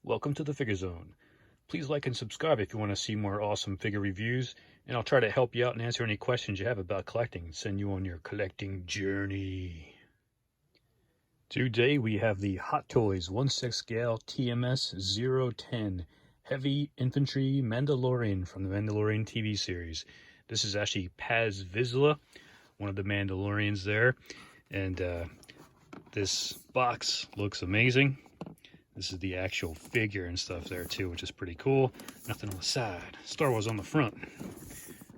Welcome to the Figure Zone. Please like and subscribe if you want to see more awesome figure reviews, and I'll try to help you out and answer any questions you have about collecting and send you on your collecting journey. Today we have the Hot Toys 1/6 scale TMS010 Heavy Infantry Mandalorian from the Mandalorian TV series. This is actually Paz Vizsla, one of the Mandalorians there, and this box looks amazing. This is the actual figure and stuff there too, which is pretty cool. Nothing on the side. Star Wars on the front.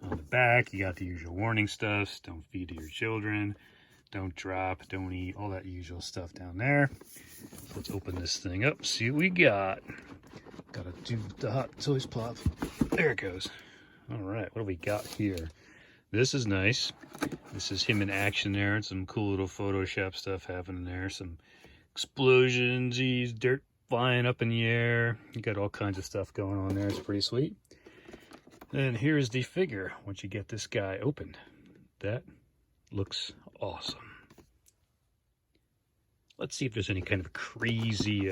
On the back, you got the usual warning stuff. Don't feed to your children. Don't drop. Don't eat. All that usual stuff down there. So let's open this thing up. See what we got. Gotta do the Hot Toys plop. There it goes. All right, what do we got here? This is nice. This is him in action there. And some cool little Photoshop stuff happening there. Some explosions, dirt flying up in the air. You got all kinds of stuff going on there. It's pretty sweet. And here's the figure once you get this guy opened. That looks awesome. Let's see if there's any kind of crazy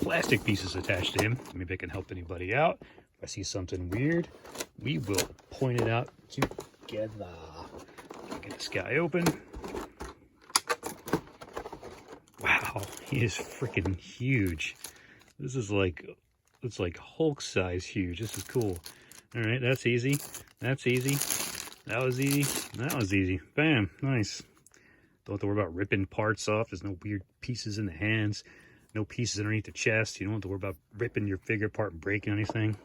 plastic pieces attached to him. Maybe I can help anybody out. If I see something weird, we will point it out together. Get this guy open. Wow, he is freaking huge. This is like, it's like Hulk size huge. This is cool. All right, that's easy. That's easy. That was easy. That was easy. Bam, nice. Don't have to worry about ripping parts off. There's no weird pieces in the hands. No pieces underneath the chest. You don't have to worry about ripping your figure apart and breaking anything.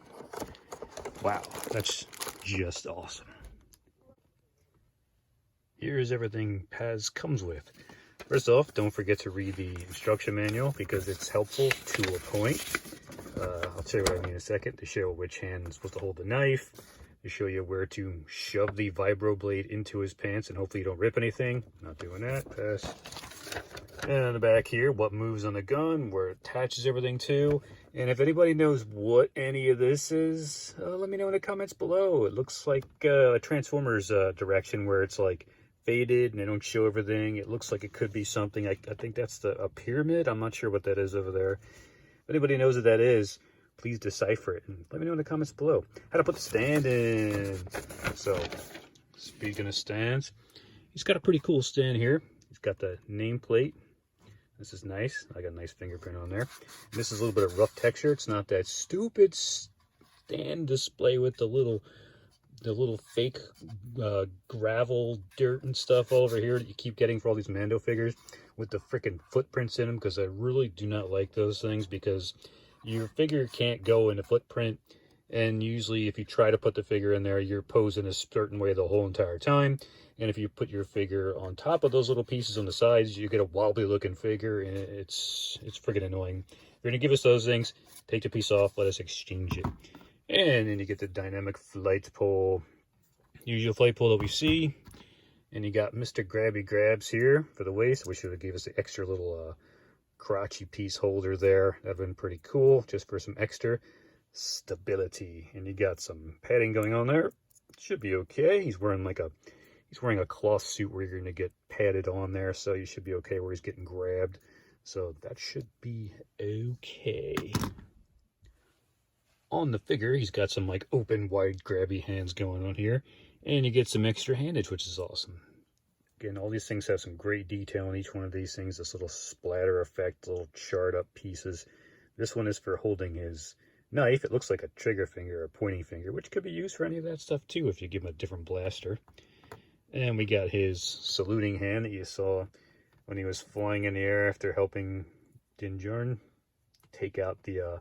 Wow, that's just awesome. Here's everything Paz comes with. First off, don't forget to read the instruction manual because it's helpful to a point. I'll tell you what I mean in a second. To show which hand is supposed to hold the knife, to show you where to shove the vibro blade into his pants, and hopefully you don't rip anything. Not doing that. Pass. And on the back here, what moves on the gun, where it attaches everything to. And if anybody knows what any of this is, let me know in the comments below. It looks like a Transformers direction where it's like faded and they don't show everything. It looks like it could be something. I think that's a pyramid. I'm not sure what that is over there. If anybody knows what that is, please decipher it and let me know in the comments below. How to put the stand in. So, speaking of stands, he's got a pretty cool stand here. He's got the nameplate. This is nice. I got a nice fingerprint on there. And this is a little bit of rough texture. It's not that stupid stand display with the little fake gravel, dirt and stuff all over here that you keep getting for all these Mando figures with the freaking footprints in them, because I really do not like those things, because your figure can't go in a footprint, and usually if you try to put the figure in there, you're posing a certain way the whole entire time, and if you put your figure on top of those little pieces on the sides, you get a wobbly looking figure, and it's freaking annoying. If you're gonna give us those things, take the piece off, let us exchange it. And then you get the dynamic flight pole, usual flight pole that we see. And you got Mr. Grabby Grabs here for the waist. We should have gave us the extra little crotchy piece holder there. That'd been pretty cool, just for some extra stability. And you got some padding going on there. Should be okay. He's wearing a cloth suit where you're gonna get padded on there, so you should be okay where he's getting grabbed. So that should be okay. On the figure, he's got some like open, wide, grabby hands going on here. And you get some extra handage, which is awesome. Again, all these things have some great detail in each one of these things. This little splatter effect, little charred up pieces. This one is for holding his knife. It looks like a trigger finger or pointing finger, which could be used for any of that stuff too if you give him a different blaster. And we got his saluting hand that you saw when he was flying in the air after helping Din Djarin take out the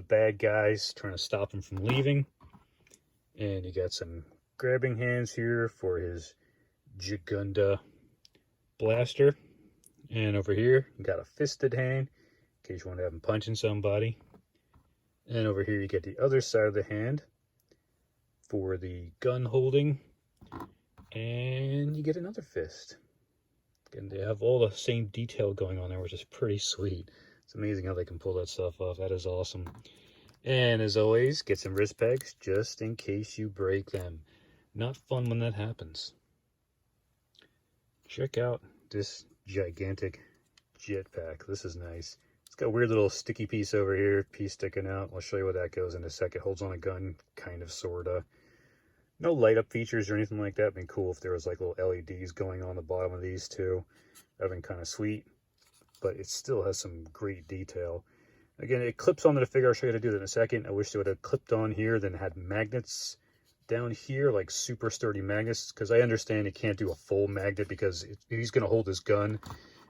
bad guys, trying to stop him from leaving. And you got some grabbing hands here for his Jagunda blaster. And over here, you got a fisted hand in case you want to have him punching somebody. And over here, you get the other side of the hand for the gun holding. And you get another fist. Again, they have all the same detail going on there, which is pretty sweet. It's amazing how they can pull that stuff off. That is awesome. And as always, get some wrist pegs just in case you break them. Not fun when that happens. Check out this gigantic jetpack. This is nice. It's got a weird little sticky piece over here, piece sticking out. I'll show you what that goes in a second. Holds on a gun, kind of, sorta. No light up features or anything like that. It'd been cool if there was like little LEDs going on the bottom of these too. That'd been kind of sweet, but it still has some great detail. Again, it clips onto the figure. I'll show you how to do that in a second. I wish they would have clipped on here, then had magnets down here, like super sturdy magnets, because I understand you can't do a full magnet because he's going to hold his gun.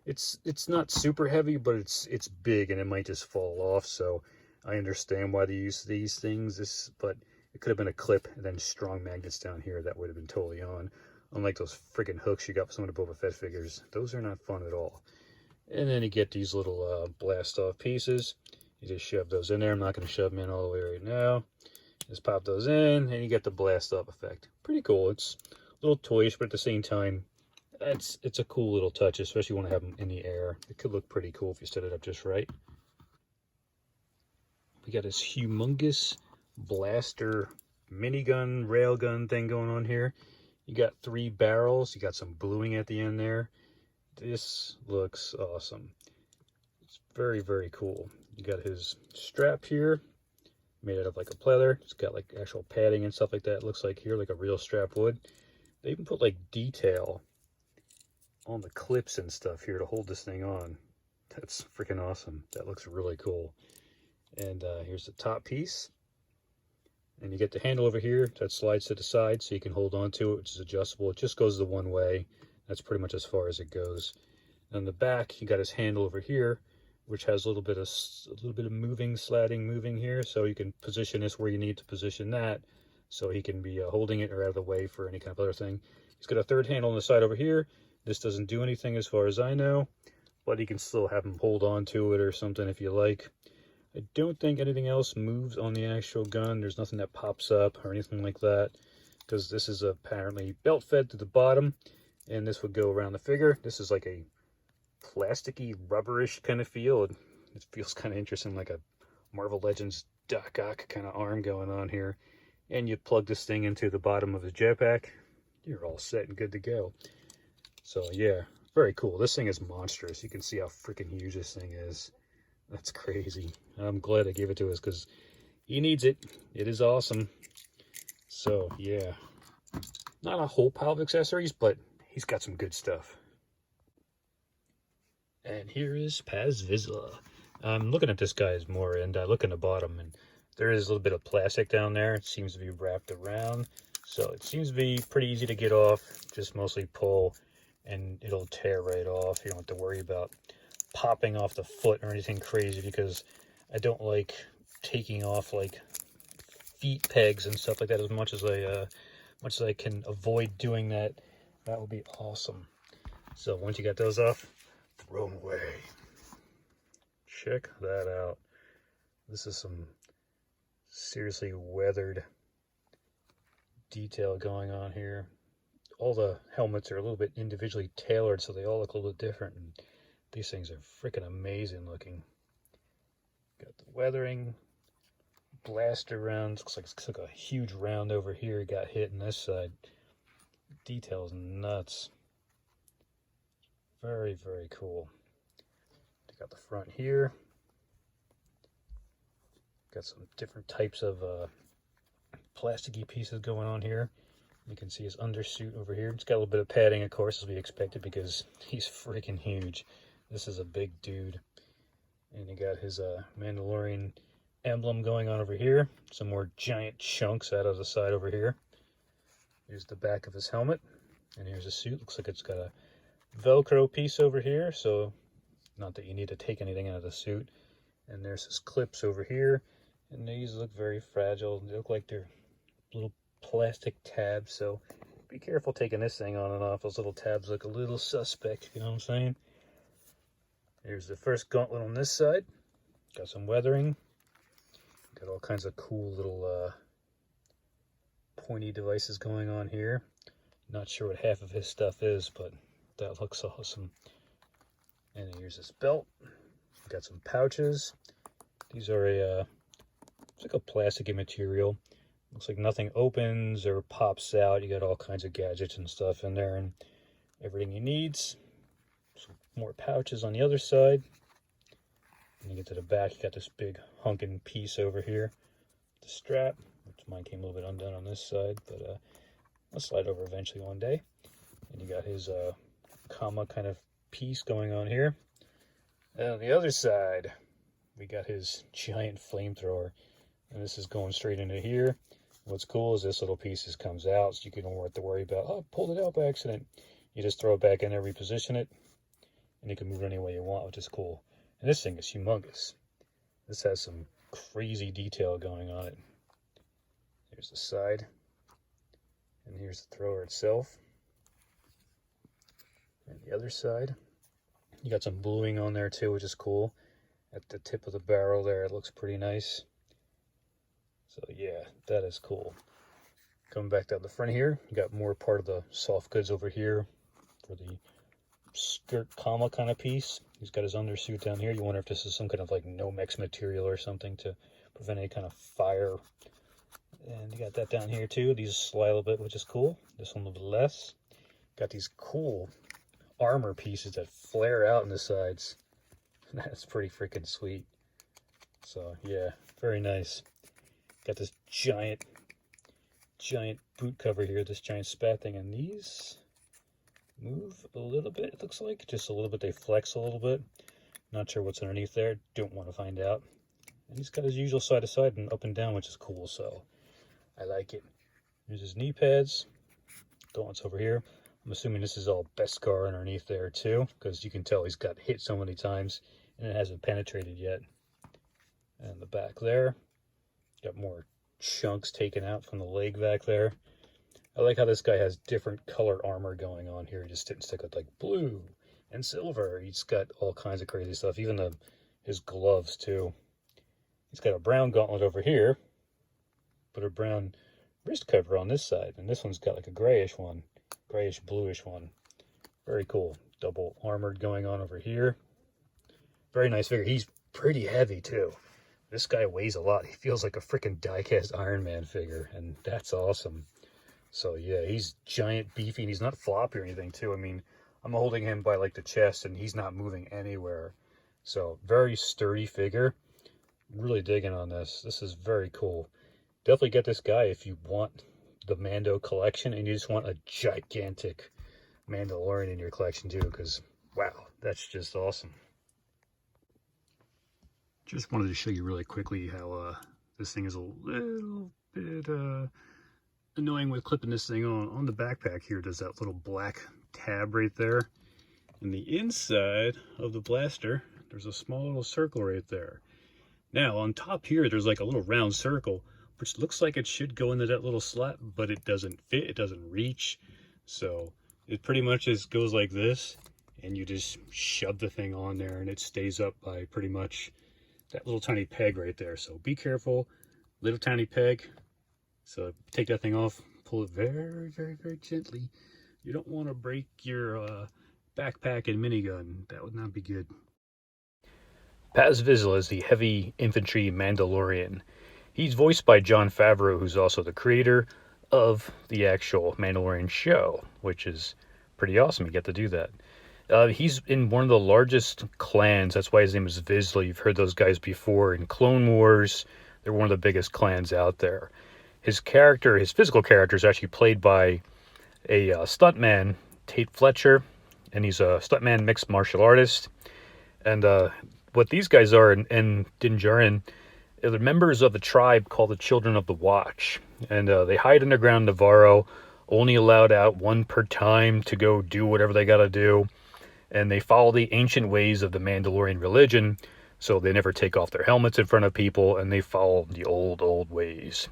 It's not super heavy, but it's big and it might just fall off. So I understand why they use these things. But it could have been a clip and then strong magnets down here that would have been totally on. Unlike those freaking hooks you got for some of the Boba Fett figures. Those are not fun at all. And then you get these little blast off pieces. You just shove those in there. I'm not going to shove them in all the way right now. Just pop those in and you get the blast off effect. Pretty cool. It's a little toyish, but at the same time, it's a cool little touch, especially when you want to have them in the air. It could look pretty cool if you set it up just right. We got this humongous blaster minigun, railgun thing going on here. You got 3 barrels. You got some bluing at the end there. This looks awesome. It's very, very cool. You got his strap here, made out of like a pleather. It's got like actual padding and stuff like that. It looks like here, like a real strap would. They even put like detail on the clips and stuff here to hold this thing on. That's freaking awesome. That looks really cool. And here's the top piece. And you get the handle over here that slides to the side so you can hold on to it, which is adjustable. It just goes the one way. That's pretty much as far as it goes. On the back, you got his handle over here, which has a little bit of moving, slatting, moving here. So you can position this where you need to position that, so he can be holding it or out of the way for any kind of other thing. He's got a third handle on the side over here. This doesn't do anything as far as I know, but you can still have him hold on to it or something if you like. I don't think anything else moves on the actual gun. There's nothing that pops up or anything like that, because this is apparently belt fed to the bottom, and this would go around the figure. This is like a plasticky, rubberish kind of feel. It feels kind of interesting, like a Marvel Legends Doc Ock kind of arm going on here. And you plug this thing into the bottom of the jetpack. You're all set and good to go. So yeah, very cool. This thing is monstrous. You can see how freaking huge this thing is. That's crazy. I'm glad I gave it to us because he needs it. It is awesome. So yeah, not a whole pile of accessories, but he's got some good stuff. And here is Paz Vizsla. I'm looking at this guy's more, and I look in the bottom, and there is a little bit of plastic down there. It seems to be wrapped around, so it seems to be pretty easy to get off. Just mostly pull, and it'll tear right off. You don't have to worry about popping off the foot or anything crazy, because I don't like taking off like feet pegs and stuff like that. As much as I can avoid doing that, that would be awesome. So once you got those off, throw them away. Check that out. This is some seriously weathered detail going on here. All the helmets are a little bit individually tailored, so they all look a little different. And these things are freaking amazing looking. Got the weathering, blaster rounds. Looks like a huge round over here got hit in this side. Details nuts. Very, very cool. Got the front here. Got some different types of plasticky pieces going on here. You can see his undersuit over here. It's got a little bit of padding, of course, as we expected, because he's freaking huge. This is a big dude. And you got his Mandalorian emblem going on over here. Some more giant chunks out of the side over here. Here's the back of his helmet. And here's his suit. Looks like it's got a Velcro piece over here, so not that you need to take anything out of the suit. And there's his clips over here. And these look very fragile. They look like they're little plastic tabs, so be careful taking this thing on and off. Those little tabs look a little suspect, you know what I'm saying? Here's the first gauntlet on this side. Got some weathering. Got all kinds of cool little pointy devices going on here. Not sure what half of his stuff is, but that looks awesome. And then here's this belt. Got some pouches. These are it's like a plasticky material. Looks like nothing opens or pops out. You got all kinds of gadgets and stuff in there, and everything you need. Some more pouches on the other side. When you get to the back, you got this big hunking piece over here, the strap, which mine came a little bit undone on this side, but I'll slide over eventually one day. And you got his comma kind of piece going on here. And on the other side, we got his giant flamethrower, and this is going straight into here. What's cool is this little piece comes out, so you don't have to worry about, oh, pulled it out by accident. You just throw it back in there, reposition it, and you can move it any way you want, which is cool. And this thing is humongous. This has some crazy detail going on it. Here's the side, and here's the thrower itself. And the other side, you got some bluing on there too, which is cool. At the tip of the barrel there, it looks pretty nice. So yeah, that is cool. Coming back down the front here, you got more part of the soft goods over here for the skirt comma kind of piece. He's got his undersuit down here. You wonder if this is some kind of like Nomex material or something to prevent any kind of fire. And you got that down here too. These slide a little bit, which is cool. This one a little bit less. Got these cool armor pieces that flare out in the sides. That's pretty freaking sweet. So yeah, very nice. Got this giant boot cover here, this giant spat thing, and these move a little bit, it looks like. Just a little bit, they flex a little bit. Not sure what's underneath there, don't want to find out. And he's got his usual side to side and up and down, which is cool, so I like it. Here's his knee pads. The one's over here. I'm assuming this is all Beskar underneath there too, because you can tell he's got hit so many times and it hasn't penetrated yet. And the back there, got more chunks taken out from the leg back there. I like how this guy has different color armor going on here. He just didn't stick with like blue and silver. He's got all kinds of crazy stuff, even his gloves too. He's got a brown gauntlet over here, but a brown wrist cover on this side, and this one's got like a grayish one, grayish bluish one. Very cool. Double armored going on over here. Very nice figure. He's pretty heavy too. This guy weighs a lot. He feels like a freaking die-cast Iron Man figure, and that's awesome. So yeah, he's giant, beefy, and he's not floppy or anything too. I mean, I'm holding him by like the chest, and he's not moving anywhere. So very sturdy figure. Really digging on this. This is very cool. Definitely get this guy if you want the Mando collection, and you just want a gigantic Mandalorian in your collection too, because wow, that's just awesome. Just wanted to show you really quickly how this thing is a little bit annoying with clipping this thing on the backpack here. There's that little black tab right there. And the inside of the blaster, there's a small little circle right there. Now on top here, there's like a little round circle, which looks like it should go into that little slot, but it doesn't fit, it doesn't reach. So it pretty much just goes like this, and you just shove the thing on there and it stays up by pretty much that little tiny peg right there. So be careful, little tiny peg. So take that thing off, pull it very, very, very gently. You don't want to break your backpack and minigun. That would not be good. Paz Vizsla is the heavy infantry Mandalorian. He's voiced by Jon Favreau, who's also the creator of the actual Mandalorian show, which is pretty awesome. You get to do that. He's in one of the largest clans. That's why his name is Vizsla. You've heard those guys before in Clone Wars. They're one of the biggest clans out there. His character, his physical character, is actually played by a stuntman, Tate Fletcher, and he's a stuntman mixed martial artist. And what these guys are in Din Djarin, they're members of a tribe called the Children of the Watch. And they hide underground in Navarro, only allowed out one per time to go do whatever they got to do. And they follow the ancient ways of the Mandalorian religion, so they never take off their helmets in front of people, and they follow the old ways.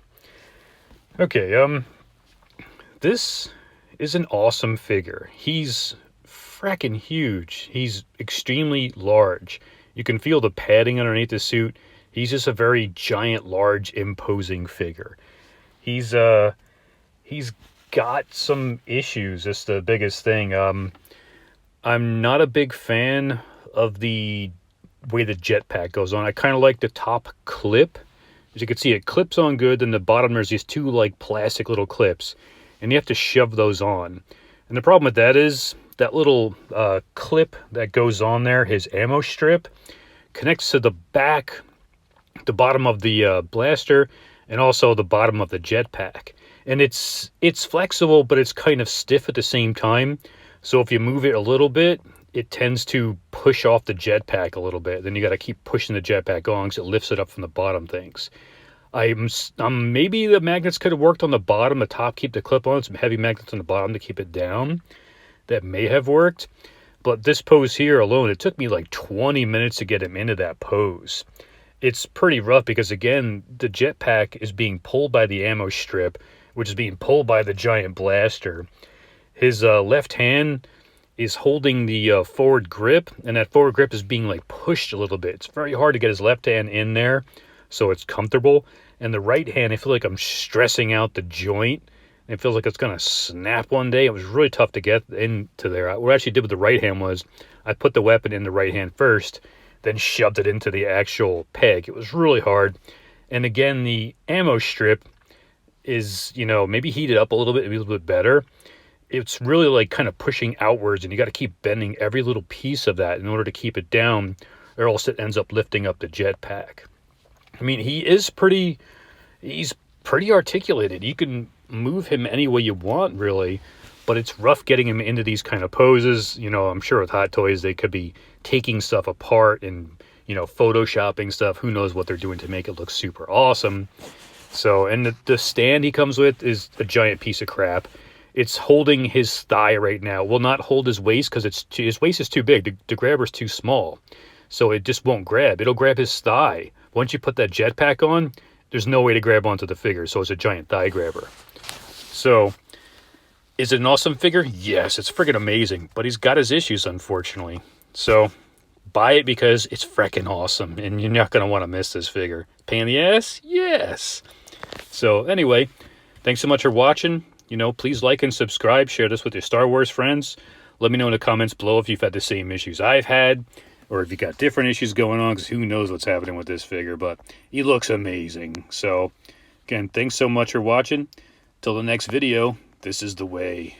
Okay, this is an awesome figure. He's fracking huge. He's extremely large. You can feel the padding underneath the suit. He's just a very giant, large, imposing figure. He's got some issues. That's the biggest thing. I'm not a big fan of the way the jetpack goes on. I kind of like the top clip. As you can see, it clips on good, then the bottom there's these two like plastic little clips, and you have to shove those on. And the problem with that is that little clip that goes on there, his ammo strip, connects to the back, the bottom of the blaster, and also the bottom of the jetpack. And it's flexible, but it's kind of stiff at the same time. So if you move it a little bit, it tends to push off the jetpack a little bit. Then you got to keep pushing the jetpack on because it lifts it up from the bottom things. Maybe the magnets could have worked on the bottom. The top keep the clip on. Some heavy magnets on the bottom to keep it down. That may have worked. But this pose here alone, it took me like 20 minutes to get him into that pose. It's pretty rough because, again, the jetpack is being pulled by the ammo strip, which is being pulled by the giant blaster. His left hand is holding the forward grip, and that forward grip is being like pushed a little bit. It's very hard to get his left hand in there so it's comfortable. And the right hand, I feel like I'm stressing out the joint. It feels like it's going to snap one day. It was really tough to get into there. What I actually did with the right hand was I put the weapon in the right hand first, then shoved it into the actual peg. It was really hard. And again, the ammo strip is, you know, maybe heated up a little bit better. It's really like kind of pushing outwards, and you got to keep bending every little piece of that in order to keep it down, or else it ends up lifting up the jetpack. I mean, he's pretty articulated. You can move him any way you want, really, but it's rough getting him into these kind of poses. You know, I'm sure with Hot Toys, they could be taking stuff apart and, you know, photoshopping stuff. Who knows what they're doing to make it look super awesome. So, and the stand he comes with is a giant piece of crap. It's holding his thigh right now. Will not hold his waist because his waist is too big. The grabber's too small. So it just won't grab. It'll grab his thigh. Once you put that jetpack on, there's no way to grab onto the figure. So it's a giant thigh grabber. So, is it an awesome figure? Yes, it's freaking amazing. But he's got his issues, unfortunately. So, buy it because it's freaking awesome. And you're not going to want to miss this figure. Pain in the ass? Yes. So, anyway, thanks so much for watching. You know, please like and subscribe. Share this with your Star Wars friends. Let me know in the comments below if you've had the same issues I've had, or if you got different issues going on, because who knows what's happening with this figure. But he looks amazing. So, again, thanks so much for watching. Till the next video, this is the way.